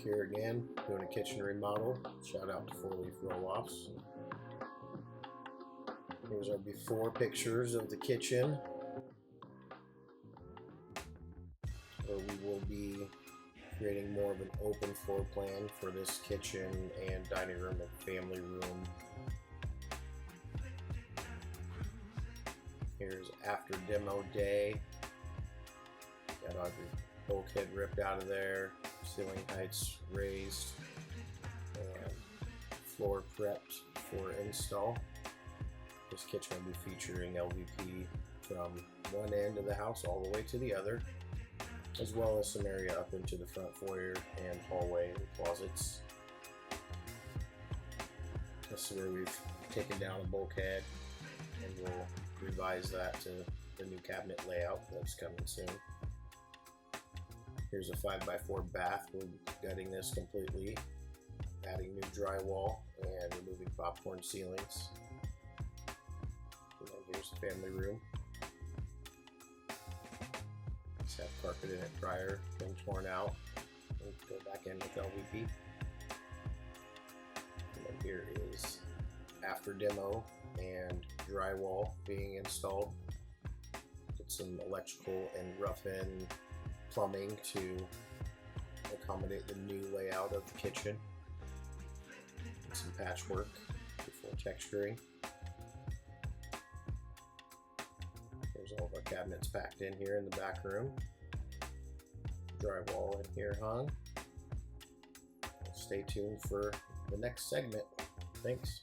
Here again, doing a kitchen remodel. Shout out to 4-leaf roll-offs. Here's our before pictures of the kitchen, where we will be creating more of an open floor plan for this kitchen and dining room and family room. Here's after demo day. Got our bulkhead ripped out of there, ceiling heights raised, and floor prepped for install. This kitchen will be featuring LVP from one end of the house all the way to the other, as well as some area up into the front foyer and hallway and closets. This is where we've taken down a bulkhead, and we'll revise that to the new cabinet layout that's coming soon. Here's a 5x4 bath. We're gutting this completely, adding new drywall and removing popcorn ceilings. And then here's the family room. Just have carpet in it prior, been torn out, and go back in with LVP. And then here is after demo and drywall being installed. Did some electrical and rough-in plumbing to accommodate the new layout of the kitchen. And some patchwork before texturing. There's all of our cabinets packed in here in the back room. Drywall in here hung. Stay tuned for the next segment. Thanks.